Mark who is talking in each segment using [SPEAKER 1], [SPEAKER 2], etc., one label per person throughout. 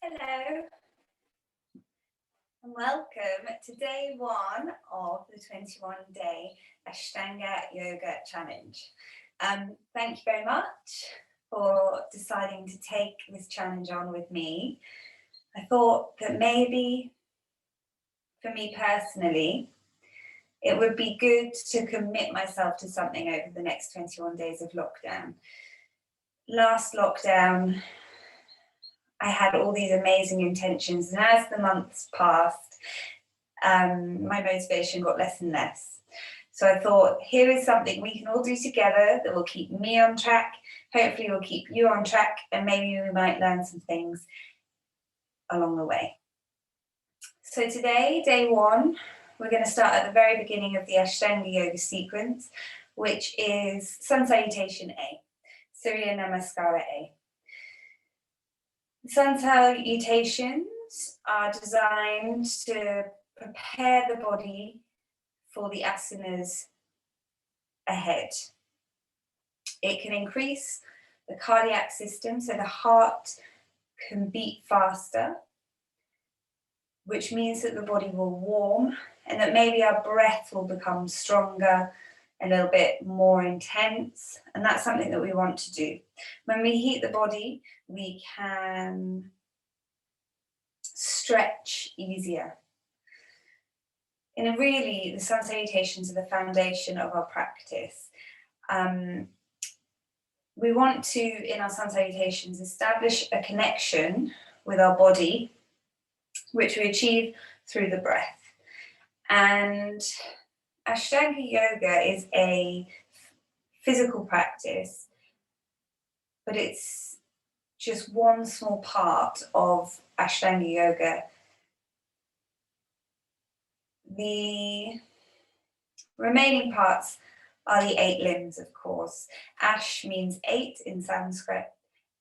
[SPEAKER 1] Hello and welcome to day one of the 21-day Ashtanga Yoga Challenge. Thank you very much for deciding to take this challenge on with me. I thought that maybe for me personally, it would be good to commit myself to something over the next 21 days of lockdown. Last lockdown, I had all these amazing intentions, and as the months passed, my motivation got less and less. So I thought, here is something we can all do together that will keep me on track, hopefully will keep you on track, and maybe we might learn some things along the way. So today, day one, we're going to start at the very beginning of the Ashtanga Yoga sequence, which is Sun Salutation A, Surya Namaskara A. Sun salutations are designed to prepare the body for the asanas ahead. It can increase the cardiac system, so the heart can beat faster, which means that the body will warm and that maybe our breath will become stronger, a little bit more intense, and that's something that we want to do. When we heat the body, we can stretch easier. And really, the sun salutations are the foundation of our practice. We want to, in our sun salutations, establish a connection with our body, which we achieve through the breath. And Ashtanga Yoga is a physical practice, but it's just one small part of Ashtanga Yoga. The remaining parts are the 8 limbs, of course. Ash means 8 in Sanskrit,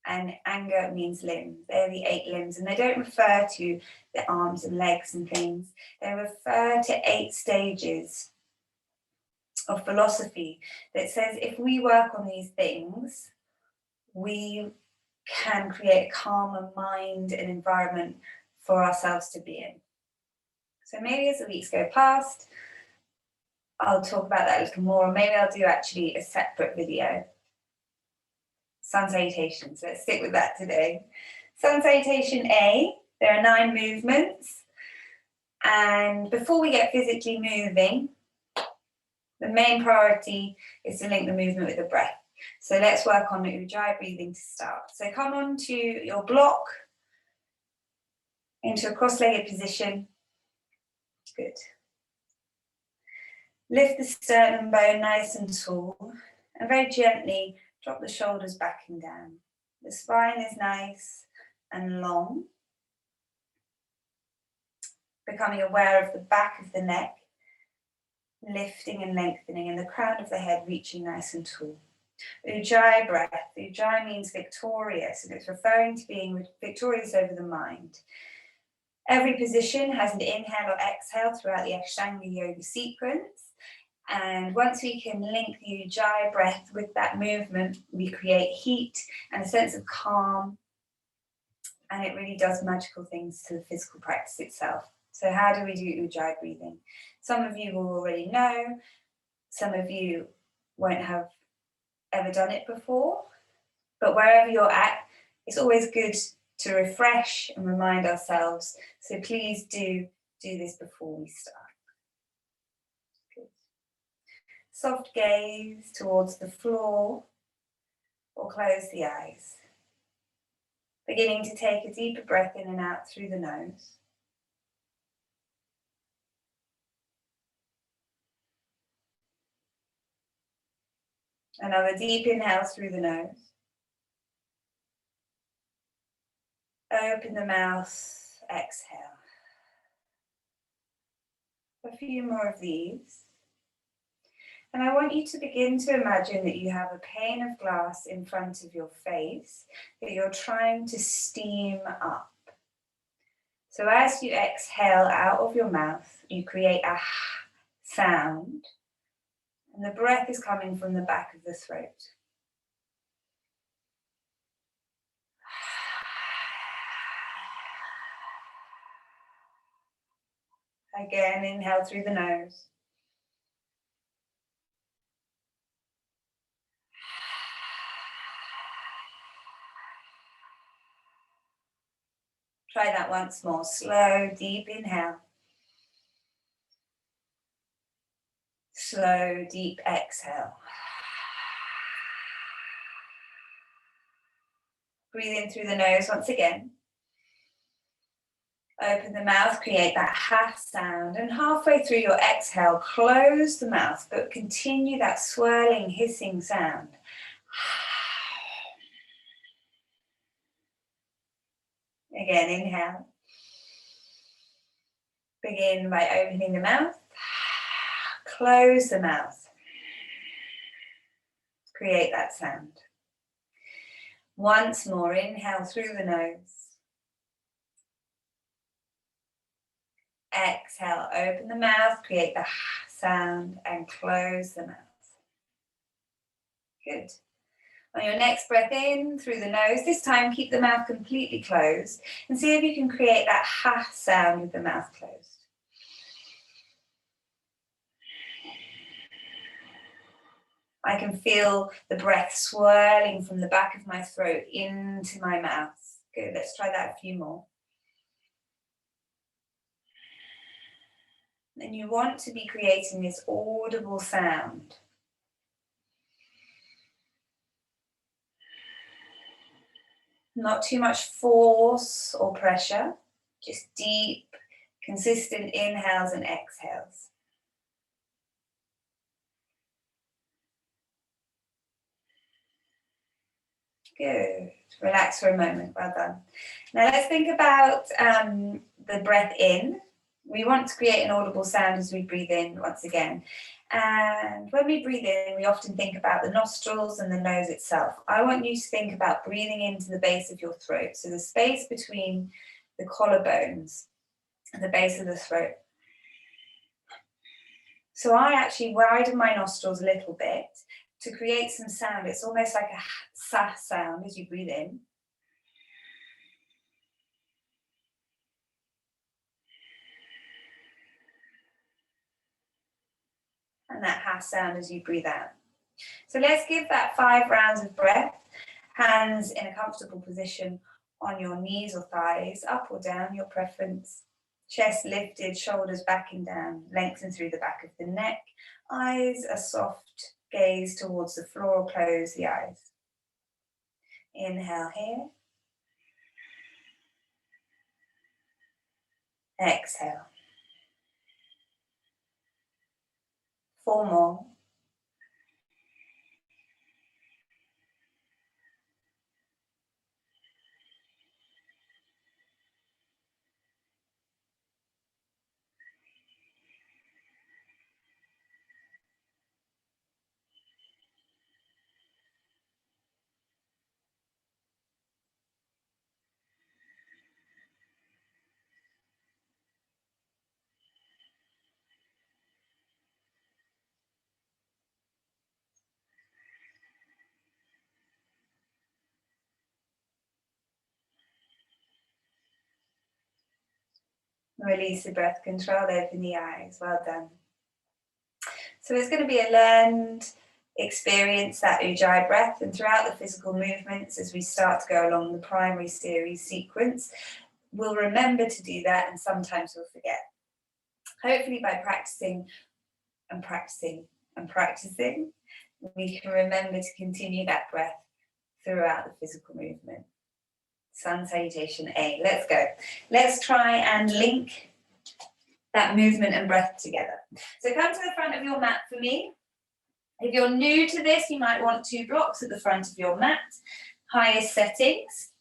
[SPEAKER 1] and Anga means limbs. They're the 8 limbs, and they don't refer to the arms and legs and things. They refer to 8 stages of philosophy that says if we work on these things, we can create a calmer mind and environment for ourselves to be in. So maybe as the weeks go past, I'll talk about that a little more, or maybe I'll do actually a separate video. Sun salutations, let's stick with that today. Sun salutation A, there are 9 movements, and before we get physically moving, the main priority is to link the movement with the breath. So let's work on Ujjayi breathing to start. So come on to your block, into a cross-legged position. Good. Lift the sternum bone nice and tall, and very gently drop the shoulders back and down. The spine is nice and long. Becoming aware of the back of the neck, lifting and lengthening, and the crown of the head reaching nice and tall. Ujjayi breath. Ujjayi means victorious, and it's referring to being victorious over the mind. Every position has an inhale or exhale throughout the Ashtanga Yoga sequence. And once we can link the Ujjayi breath with that movement, we create heat and a sense of calm. And it really does magical things to the physical practice itself. So how do we do Ujjayi breathing? Some of you will already know. Some of you won't have ever done it before. But wherever you're at, it's always good to refresh and remind ourselves. So please do this before we start. Good. Soft gaze towards the floor or close the eyes. Beginning to take a deeper breath in and out through the nose. Another deep inhale through the nose. Open the mouth, exhale. A few more of these. And I want you to begin to imagine that you have a pane of glass in front of your face that you're trying to steam up. So as you exhale out of your mouth, you create a sound, and the breath is coming from the back of the throat. Again, inhale through the nose. Try that once more. Slow, deep inhale. Slow, deep exhale. Breathe in through the nose once again. Open the mouth, create that ha sound, and halfway through your exhale, close the mouth, but continue that swirling, hissing sound. Again, inhale. Begin by opening the mouth. Close the mouth. Create that sound. Once more, inhale through the nose. Exhale, open the mouth, create the sound, and close the mouth. Good. On your next breath in through the nose, this time keep the mouth completely closed and see if you can create that ha sound with the mouth closed. I can feel the breath swirling from the back of my throat into my mouth. Good, let's try that a few more. And you want to be creating this audible sound. Not too much force or pressure, just deep, consistent inhales and exhales. Good. Relax for a moment. Well done. Now let's think about the breath in. We want to create an audible sound as we breathe in once again. And when we breathe in, we often think about the nostrils and the nose itself. I want you to think about breathing into the base of your throat. So the space between the collarbones and the base of the throat. So I actually widen my nostrils a little bit to create some sound. It's almost like a sa sound as you breathe in. And that ha sound as you breathe out. So let's give that 5 rounds of breath. Hands in a comfortable position on your knees or thighs, up or down, your preference. Chest lifted, shoulders backing down, lengthen through the back of the neck. Eyes a soft gaze towards the floor or close the eyes. Inhale here. Exhale. 4 more. Release the breath, control, open the eyes. Well done. So it's going to be a learned experience, that Ujjayi breath, and throughout the physical movements as we start to go along the primary series sequence, we'll remember to do that and sometimes we'll forget. Hopefully by practicing and practicing and practicing, we can remember to continue that breath throughout the physical movement. Sun Salutation A. Let's go. Let's try and link that movement and breath together. So come to the front of your mat for me. If you're new to this, you might want 2 blocks at the front of your mat, highest settings.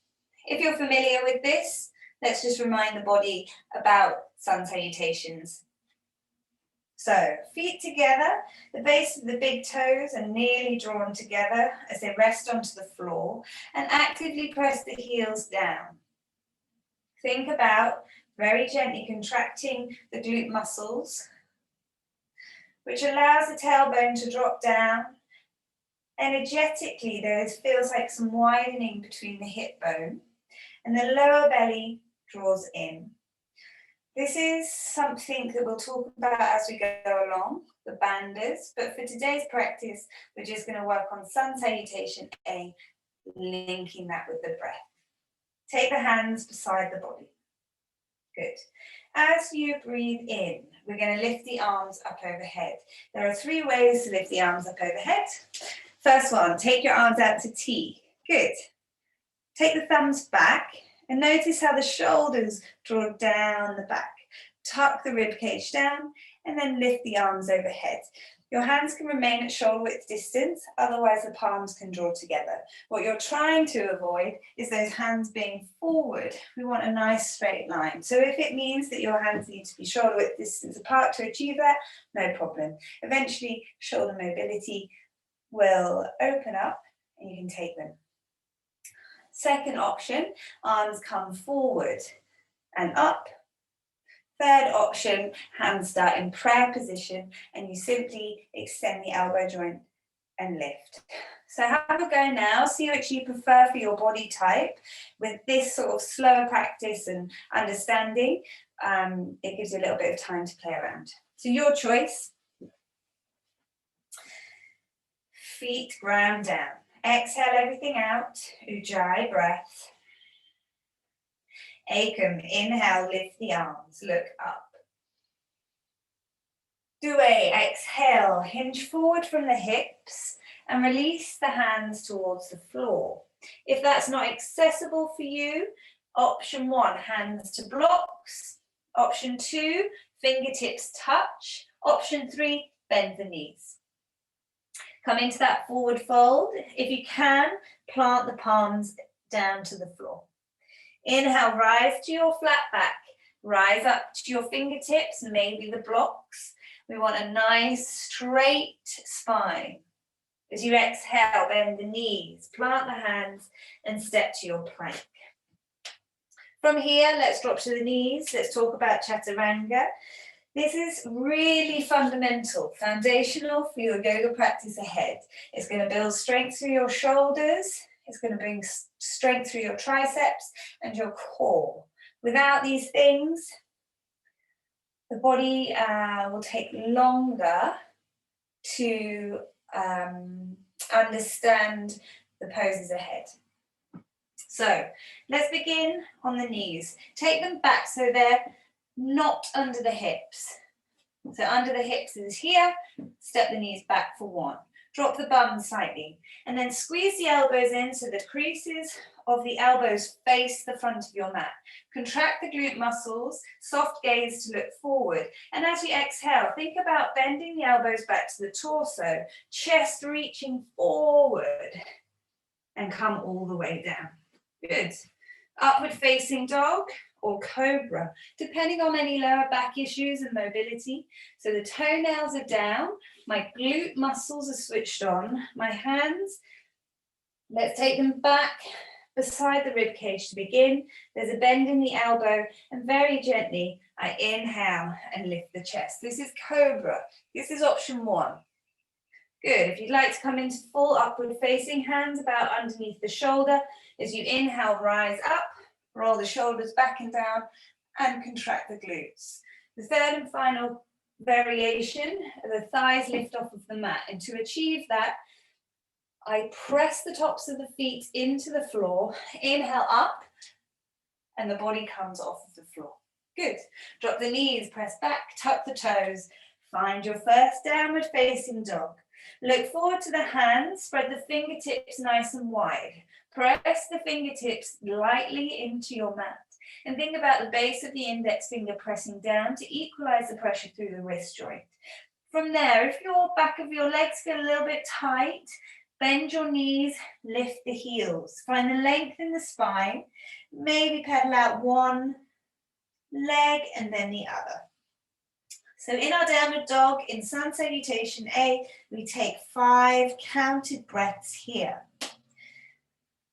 [SPEAKER 1] If you're familiar with this, let's just remind the body about Sun Salutations. So feet together, the base of the big toes are nearly drawn together as they rest onto the floor, and actively press the heels down. Think about very gently contracting the glute muscles, which allows the tailbone to drop down. Energetically, there feels like some widening between the hip bone, and the lower belly draws in. This is something that we'll talk about as we go along, the banders, but for today's practice, we're just going to work on Sun Salutation A, linking that with the breath. Take the hands beside the body. Good. As you breathe in, we're going to lift the arms up overhead. There are 3 ways to lift the arms up overhead. First one, take your arms out to T. Good. Take the thumbs back and notice how the shoulders draw down the back. Tuck the rib cage down and then lift the arms overhead. Your hands can remain at shoulder width distance, otherwise the palms can draw together. What you're trying to avoid is those hands being forward. We want a nice straight line. So if it means that your hands need to be shoulder width distance apart to achieve that, no problem. Eventually, shoulder mobility will open up and you can take them. Second option, arms come forward and up. Third option, hands start in prayer position and you simply extend the elbow joint and lift. So have a go now, see which you prefer for your body type. With this sort of slower practice and understanding, it gives you a little bit of time to play around. So your choice. Feet ground down. Exhale everything out, Ujjayi breath. Ekam, inhale, lift the arms, look up. Due, exhale, hinge forward from the hips and release the hands towards the floor. If that's not accessible for you, option 1, hands to blocks. Option 2, fingertips touch. Option 3, bend the knees. Come into that forward fold. If you can, plant the palms down to the floor. Inhale, rise to your flat back. Rise up to your fingertips, maybe the blocks. We want a nice straight spine. As you exhale, bend the knees, plant the hands and step to your plank. From here, let's drop to the knees. Let's talk about Chaturanga. This is really fundamental, foundational for your yoga practice ahead. It's going to build strength through your shoulders. It's going to bring strength through your triceps and your core. Without these things, the body will take longer to understand the poses ahead. So let's begin on the knees. Take them back so they're not under the hips. So under the hips is here, step the knees back for 1. Drop the bum slightly and then squeeze the elbows in so the creases of the elbows face the front of your mat. Contract the glute muscles, soft gaze to look forward. And as you exhale, think about bending the elbows back to the torso, chest reaching forward and come all the way down. Good. Upward facing dog or cobra, depending on any lower back issues and mobility. So the toenails are down, my glute muscles are switched on, my hands, let's take them back beside the rib cage to begin. There's a bend in the elbow and very gently I inhale and lift the chest. This is cobra. This is option 1. Good. If you'd like to come into full upward facing, hands about underneath the shoulder. As you inhale, rise up, roll the shoulders back and down and contract the glutes. The third and final variation, the thighs lift off of the mat. And to achieve that, I press the tops of the feet into the floor, inhale up, and the body comes off of the floor. Good. Drop the knees, press back, tuck the toes, find your first downward facing dog. Look forward to the hands, spread the fingertips nice and wide. Press the fingertips lightly into your mat. And think about the base of the index finger pressing down to equalize the pressure through the wrist joint. From there, if your back of your legs get a little bit tight, bend your knees, lift the heels. Find the length in the spine. Maybe pedal out one leg and then the other. So in our downward dog, in Sun Salutation A, we take 5 counted breaths here.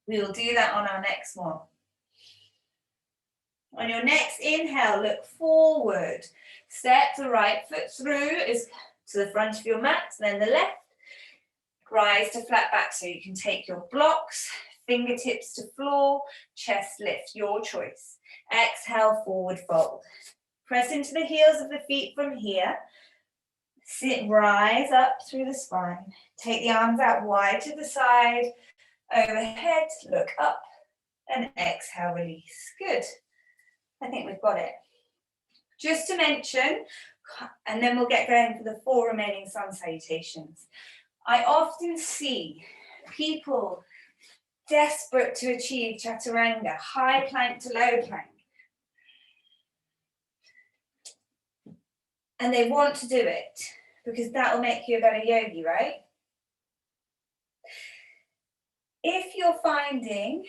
[SPEAKER 1] We will do that on our next one. On your next inhale, look forward. Step the right foot through to the front of your mat, then the left. Rise to flat back so you can take your blocks, fingertips to floor, chest lift, your choice. Exhale, forward fold. Press into the heels of the feet from here. Sit, rise up through the spine. Take the arms out wide to the side, overhead, look up, and exhale, release. Good. I think we've got it. Just to mention, and then we'll get going for the 4 remaining sun salutations. I often see people desperate to achieve Chaturanga, high plank to low plank. And they want to do it because that will make you a better yogi, right? If you're finding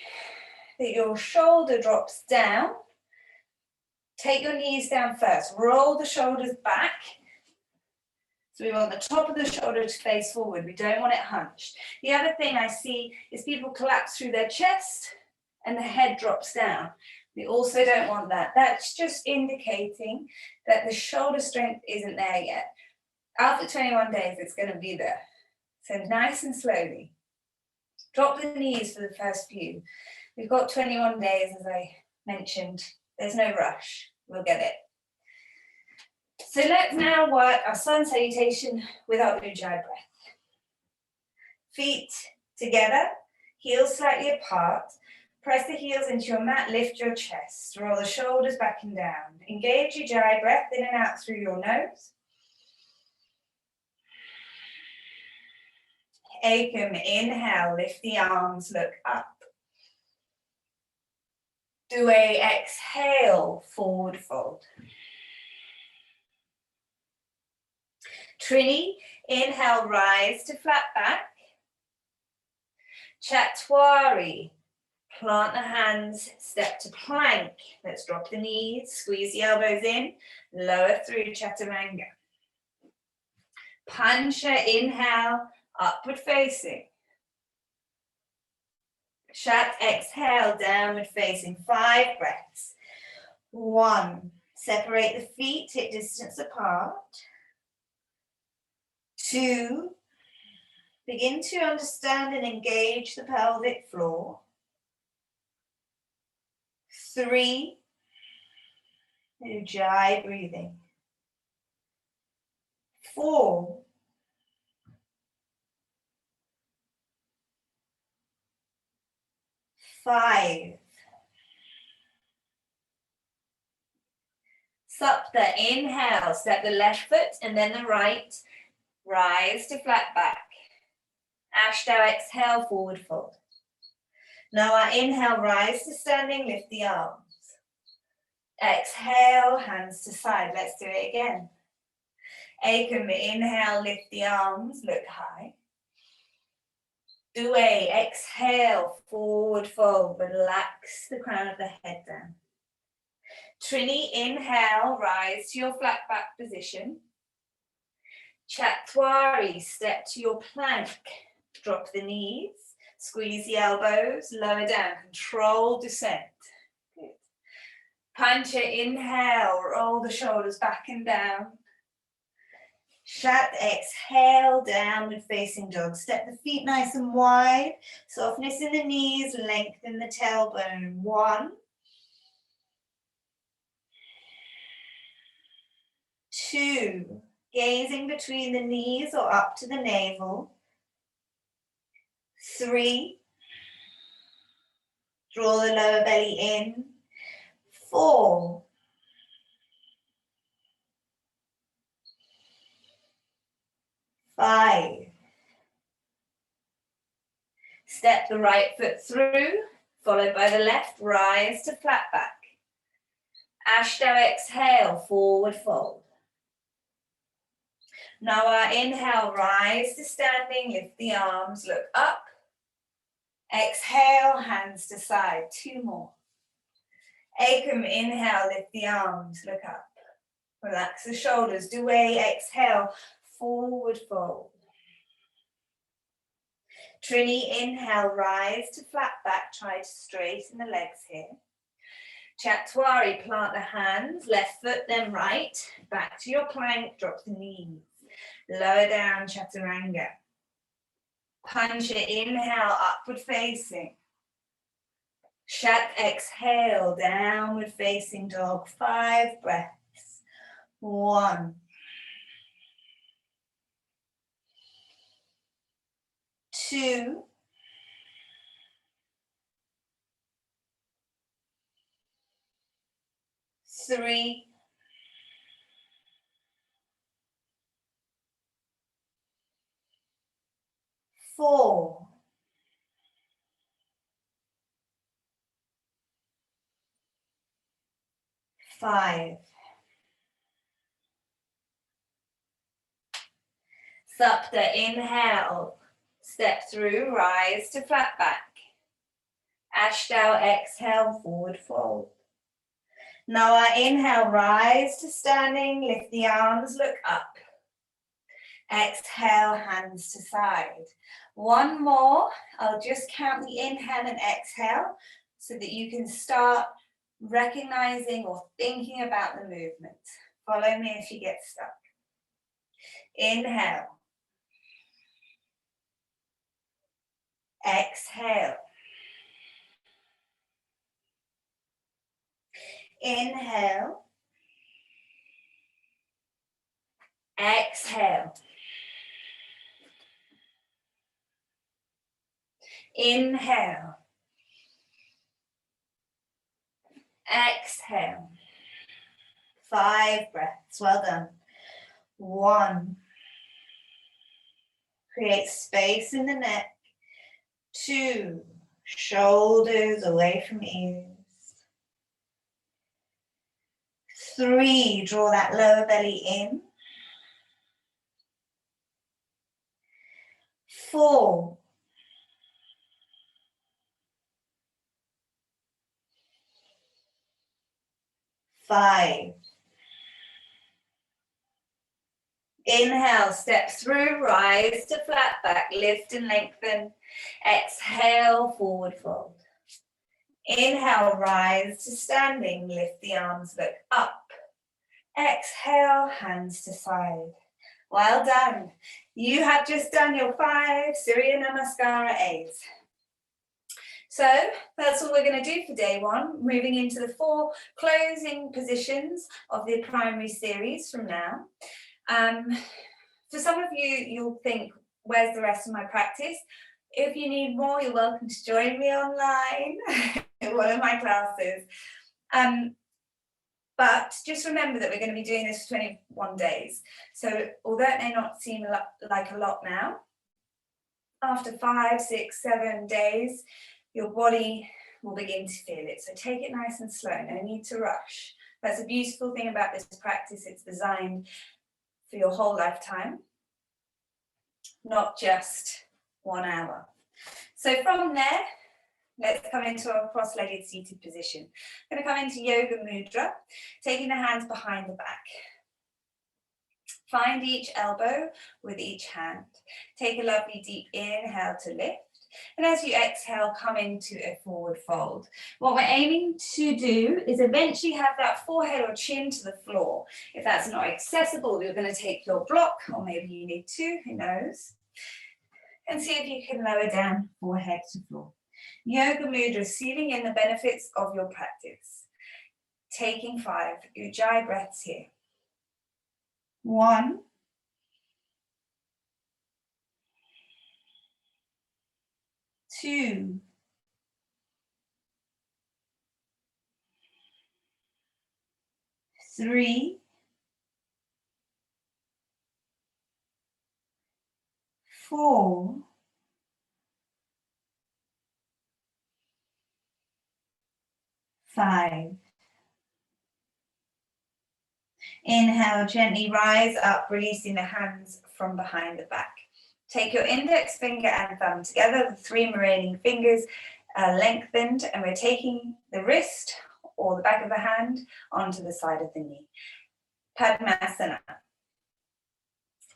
[SPEAKER 1] that your shoulder drops down, take your knees down first. Roll the shoulders back. So we want the top of the shoulder to face forward. We don't want it hunched. The other thing I see is people collapse through their chest and the head drops down. We also don't want that. That's just indicating that the shoulder strength isn't there yet. After 21 days, it's going to be there. So nice and slowly. Drop the knees for the first few. We've got 21 days, as I mentioned. There's no rush. We'll get it. So let's now work our sun salutation with our Ujjayi breath. Feet together, heels slightly apart. Press the heels into your mat, lift your chest. Roll the shoulders back and down. Engage Ujjayi breath in and out through your nose. Ekam, inhale, lift the arms, look up. Due, exhale, forward fold. Trini, inhale, rise to flat back. Chatwari, plant the hands, step to plank. Let's drop the knees, squeeze the elbows in, lower through Chaturanga. Pancha, inhale, upward facing. Shat, exhale, downward facing. 5 breaths. 1, separate the feet, hip distance apart. 2, begin to understand and engage the pelvic floor. 3, Ujjayi breathing. 4, 5, Sapta, inhale, step the left foot and then the right. Rise to flat back. Ashtanga, exhale, forward fold. Now our inhale, rise to standing, lift the arms. Exhale, hands to side. Let's do it again. Ekam, inhale, lift the arms, look high. Due, exhale, forward fold. Relax the crown of the head down. Trini, inhale, rise to your flat back position. Chatwari, step to your plank. Drop the knees, squeeze the elbows, lower down, control descent. Good. Pancha, inhale, roll the shoulders back and down. Shat, exhale, downward facing dog. Step the feet nice and wide. Softness in the knees, lengthen the tailbone. 1, 2, gazing between the knees or up to the navel. 3, draw the lower belly in. 4, 5, step the right foot through, followed by the left, rise to flat back. Ashtanga, exhale, forward fold. Now our inhale, rise to standing, lift the arms, look up. Exhale, hands to side. 2 more. Ekam, inhale, lift the arms, look up. Relax the shoulders. Due, exhale, forward fold. Trini, inhale, rise to flat back. Try to straighten the legs here. Chatwari, plant the hands, left foot, then right. Back to your plank, drop the knees. Lower down, Chaturanga. Pancha, inhale, upward facing. Shat, exhale, downward facing dog. 5 breaths. 1, 2, 3, 4, 5. Sapta, inhale, step through, rise to flat back. Ashtanga, exhale, forward fold. Now inhale, rise to standing, lift the arms, look up. Exhale, hands to side. One more, I'll just count the inhale and exhale so that you can start recognizing or thinking about the movement. Follow me if you get stuck. Inhale. Exhale. Inhale. Exhale. Inhale. Exhale. 5 breaths. Well done. 1. Create space in the neck. 2. Shoulders away from ears. 3. Draw that lower belly in. 4. 5. Inhale, step through, rise to flat back, lift and lengthen. Exhale, forward fold. Inhale, rise to standing, lift the arms, look up. Exhale, hands to side. Well done. You have just done your 5 Surya Namaskara A's. So that's all we're going to do for day 1, moving into the 4 closing positions of the primary series from now. For some of you, you'll think, where's the rest of my practice? If you need more, you're welcome to join me online in one of my classes. But just remember that we're going to be doing this for 21 days. So although it may not seem like a lot now, after 5, 6, 7 days, your body will begin to feel it. So take it nice and slow, no need to rush. That's a beautiful thing about this practice. It's designed for your whole lifetime, not just 1 hour. So from there, let's come into a cross-legged seated position. I'm going to come into Yoga Mudra, taking the hands behind the back. Find each elbow with each hand. Take a lovely deep inhale to lift. And as you exhale, come into a forward fold. What we're aiming to do is eventually have that forehead or chin to the floor. If that's not accessible, you're going to take your block, or maybe you need 2, who knows, and see if you can lower down forehead to floor. Yoga Mudra, sealing in the benefits of your practice. Taking 5 Ujjayi breaths here. 1, 2, 3, 4, 5. Inhale, gently rise up, releasing the hands from behind the back. Take your index finger and thumb together, the 3 remaining fingers lengthened, and we're taking the wrist or the back of the hand onto the side of the knee. Padmasana.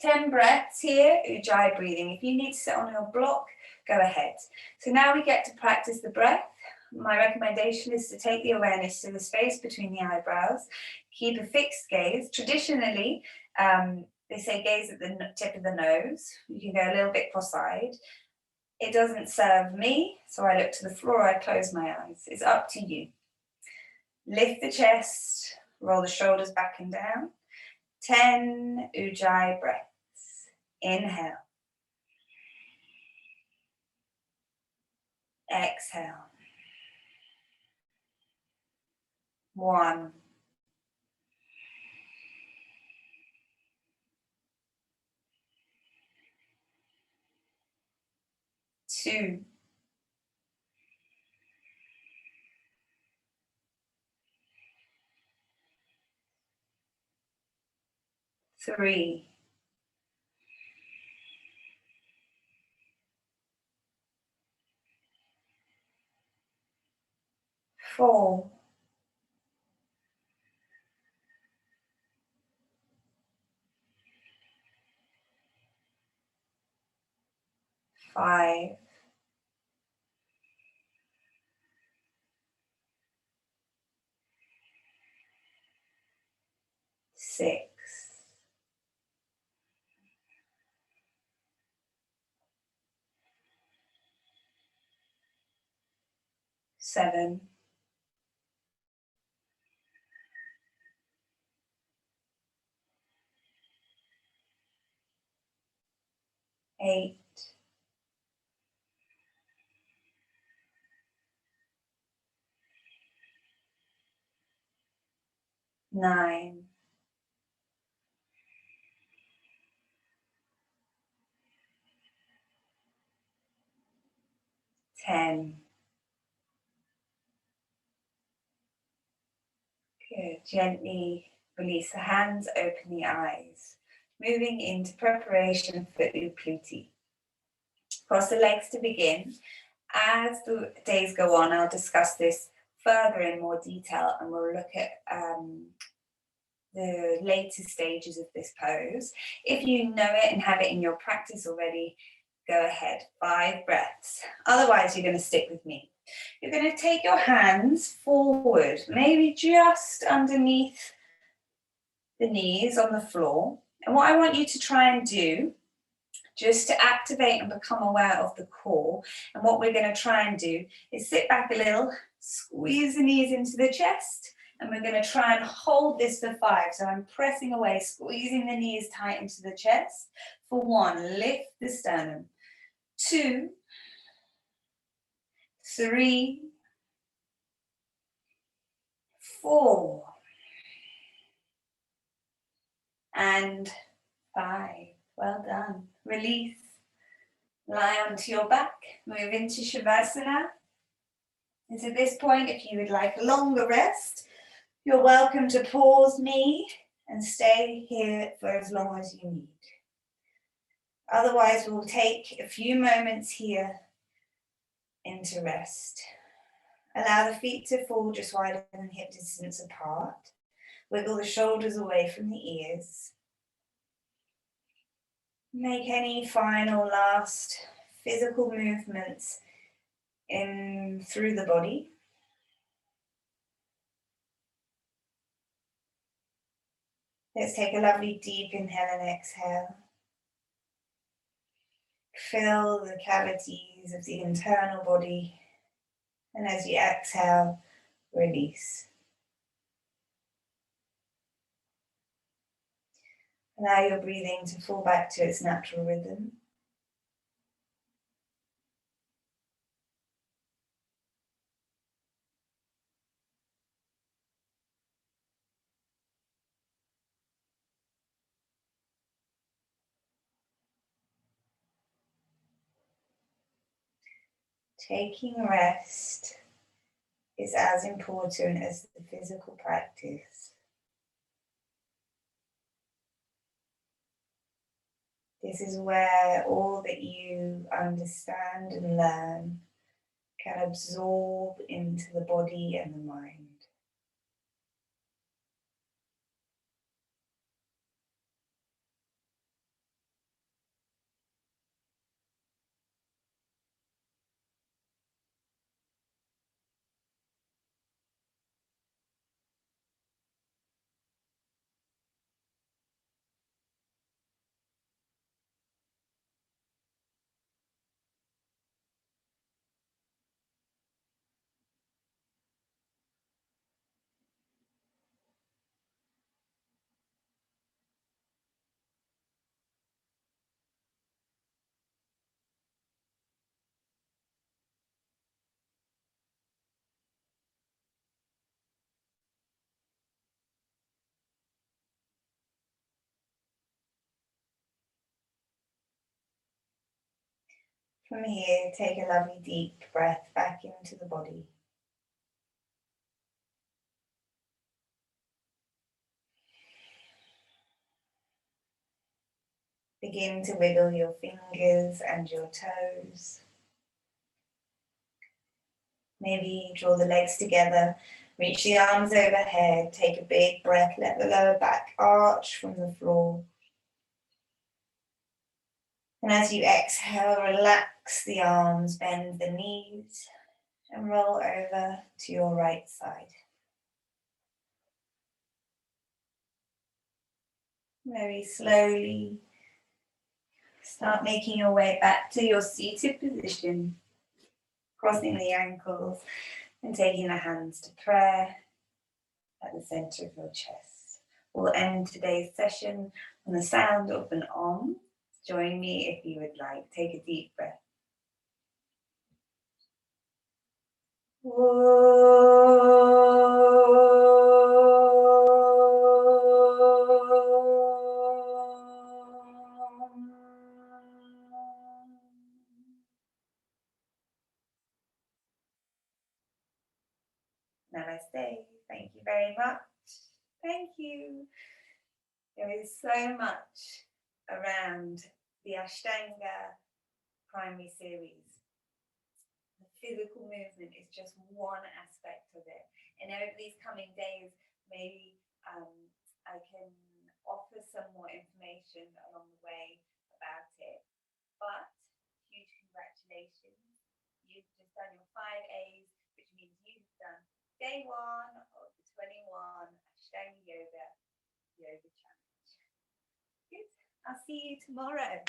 [SPEAKER 1] 10 breaths here, Ujjayi breathing. If you need to sit on your block, go ahead. So now we get to practice the breath. My recommendation is to take the awareness to the space between the eyebrows. Keep a fixed gaze. Traditionally, they say gaze at the tip of the nose. You can go a little bit cross-eyed. It doesn't serve me, so I look to the floor, I close my eyes. It's up to you. Lift the chest, roll the shoulders back and down. 10 Ujjayi breaths. Inhale. Exhale. 1. 2. 3. 4. 5. 6. 7. 8. 9. 10. Good. Gently release the hands, open the eyes. Moving into preparation for Upluti. Cross the legs to begin. As the days go on, I'll discuss this further in more detail and we'll look at the later stages of this pose. If you know it and have it in your practice already, go ahead. 5 breaths. Otherwise, you're going to stick with me. You're going to take your hands forward, maybe just underneath the knees on the floor. And what I want you to try and do, just to activate and become aware of the core, and what we're going to try and do is sit back a little, squeeze the knees into the chest, and we're going to try and hold this for 5. So I'm pressing away, squeezing the knees tight into the chest. For 1, lift the sternum. 2, 3, 4, and 5. Well done. Release. Lie onto your back. Move into Shavasana. And at this point, if you would like a longer rest, you're welcome to pause me and stay here for as long as you need. Otherwise, we'll take a few moments here into rest. Allow the feet to fall just wider than hip distance apart. Wiggle the shoulders away from the ears. Make any final last physical movements in through the body. Let's take a lovely deep inhale and exhale. Fill the cavities of the internal body, and as you exhale, release. Allow your breathing to fall back to its natural rhythm. Taking rest is as important as the physical practice. This is where all that you understand and learn can absorb into the body and the mind. From here, take a lovely deep breath back into the body. Begin to wiggle your fingers and your toes. Maybe draw the legs together, reach the arms overhead, take a big breath, let the lower back arch from the floor. And as you exhale, relax the arms, bend the knees, and roll over to your right side. Very slowly, start making your way back to your seated position, crossing the ankles and taking the hands to prayer at the center of your chest. We'll end today's session on the sound of an Om. Join me if you would like. Take a deep breath. Namaste. Thank you very much. Thank you. There is so much around the Ashtanga primary series. The physical movement is just one aspect of it. And over these coming days, maybe I can offer some more information along the way about it. But huge congratulations. You've just done your 5 A's, which means you've done day 1 of the 21 Ashtanga Yoga Challenge. Good. I'll see you tomorrow.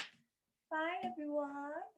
[SPEAKER 1] Bye, everyone.